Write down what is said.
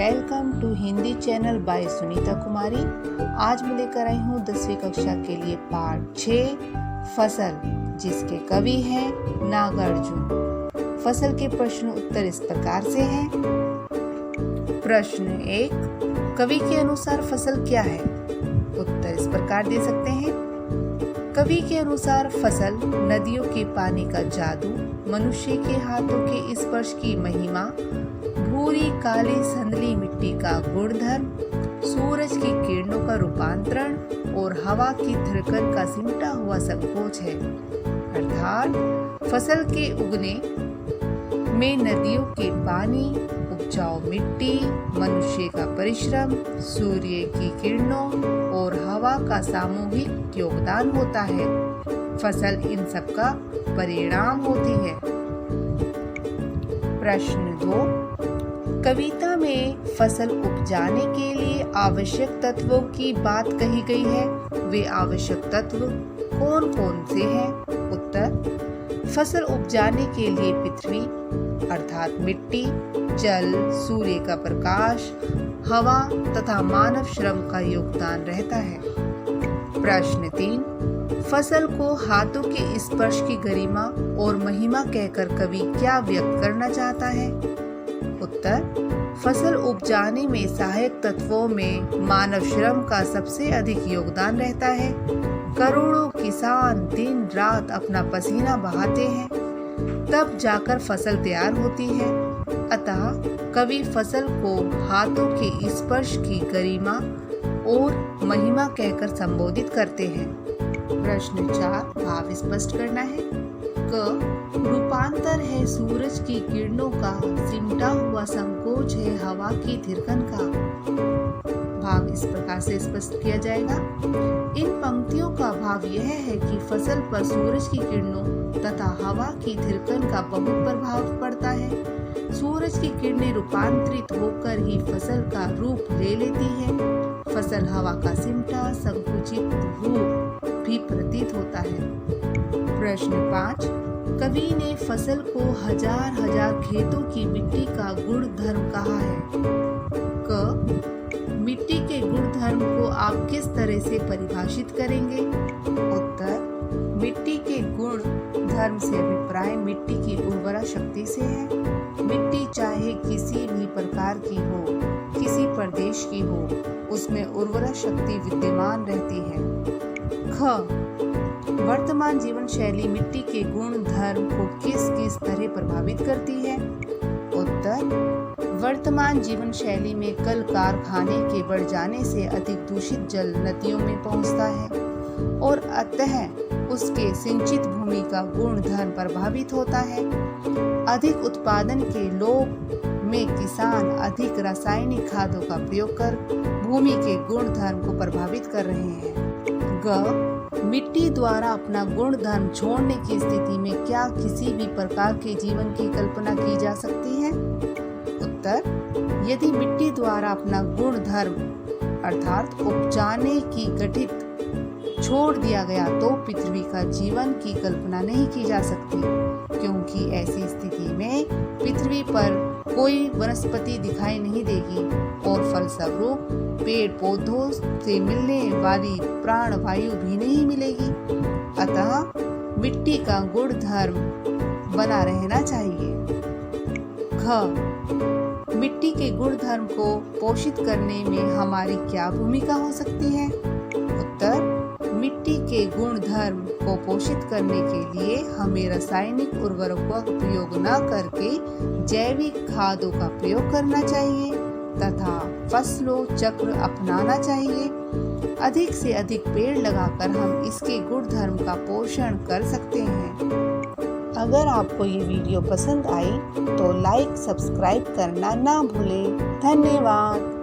Welcome to Hindi channel by Sunita Kumari. आज मैं लेकर आई हूँ 10वीं कक्षा के लिए पार्ट 6 फसल, जिसके कवि हैं नागार्जुन। फसल के प्रश्न उत्तर इस प्रकार से हैं। प्रश्न 1, कवि के अनुसार फसल क्या है? उत्तर इस प्रकार दे सकते हैं। कवि के अनुसार फसल नदियों के पानी का जादू, मनुष्य के हाथों के स्पर्श की महिमा, भूरी काली संदली मिट्टी का गुणधर्म, सूरज की किरणों का रूपांतरण और हवा की धड़कन का सिमटा हुआ संकोच है। अर्थात फसल के उगने में नदियों के पानी, उपजाऊ मिट्टी, मनुष्य का परिश्रम, सूर्य की किरणों और हवा का सामूहिक योगदान होता है। फसल इन सब का परिणाम होती है। प्रश्न 2, कविता में फसल उपजाने के लिए आवश्यक तत्वों की बात कही गई है। वे आवश्यक तत्व कौन कौन से हैं? उत्तर, फसल उपजाने के लिए पृथ्वी अर्थात मिट्टी, जल, सूर्य का प्रकाश, हवा तथा मानव श्रम का योगदान रहता है। प्रश्न 3, फसल को हाथों के स्पर्श की गरिमा और महिमा कहकर कवि क्या व्यक्त करना चाहता है? उत्तर, फसल उपजाने में सहायक तत्वों में मानव श्रम का सबसे अधिक योगदान रहता है। करोड़ों किसान दिन रात अपना पसीना बहाते हैं, तब जाकर फसल तैयार होती है। अतः कवि फसल को हाथों के स्पर्श की गरिमा और महिमा कहकर संबोधित करते हैं। प्रश्न 4, भाव स्पष्ट करना है। क, रूपांतर है सूरज की किरणों का, सिमटा हुआ संकोच है हवा की धड़कन का। भाव इस प्रकार से स्पष्ट किया जाएगा। इन पंक्तियों का भाव यह है कि फसल पर सूरज की किरणों तथा हवा की धड़कन का बहुत प्रभाव पड़ता है। सूरज की किरणें रूपांतरित होकर ही फसल का रूप ले लेती है। फसल हवा का सिमटा संकुचित रूप भी प्रतीत होता है। प्रश्न 5, कवि ने फसल को हजार हजार खेतों की मिट्टी का गुण धर्म कहा है। क, मिट्टी के गुण धर्म को आप किस तरह से परिभाषित करेंगे? उत्तर, मिट्टी के गुण धर्म से अभिप्राय मिट्टी की उर्वरा शक्ति से है। मिट्टी चाहे किसी भी प्रकार की हो, किसी प्रदेश की हो, उसमें उर्वरा शक्ति विद्यमान रहती है। ख, वर्तमान जीवन शैली मिट्टी के गुण धर्म को किस किस तरह प्रभावित करती है? उत्तर, वर्तमान जीवन शैली में कल कारखाने के बढ़ जाने से अधिक दूषित जल नदियों में पहुंचता है और अतः उसके सिंचित भूमि का गुण धर्म प्रभावित होता है। अधिक उत्पादन के लोभ में किसान अधिक रासायनिक खादों का प्रयोग कर भूमि के गुण धर्म को प्रभावित कर रहे हैं। ग, मिट्टी द्वारा अपना गुण धर्म छोड़ने की स्थिति में क्या किसी भी प्रकार के जीवन की कल्पना की जा सकती है? उत्तर, यदि मिट्टी द्वारा अपना गुण धर्म अर्थात उपजाने की गठित छोड़ दिया गया तो पृथ्वी का जीवन की कल्पना नहीं की जा सकती, क्योंकि ऐसी स्थिति में पृथ्वी पर कोई वनस्पति दिखाई नहीं देगी और फलस्वरूप पेड़ पौधों से मिलने वाली प्राण वायु भी नहीं मिलेगी। अतः मिट्टी का गुण धर्म बना रहना चाहिए। ख, मिट्टी के गुण धर्म को पोषित करने में हमारी क्या भूमिका हो सकती है? उत्तर, मिट्टी के गुण धर्म को पोषित करने के लिए हमें रासायनिक उर्वरकों का प्रयोग न करके जैविक खादों का प्रयोग करना चाहिए तथा फसलों चक्र अपनाना चाहिए। अधिक से अधिक पेड़ लगाकर हम इसके गुण धर्म का पोषण कर सकते हैं। अगर आपको ये वीडियो पसंद आई तो लाइक सब्सक्राइब करना ना भूलें। धन्यवाद।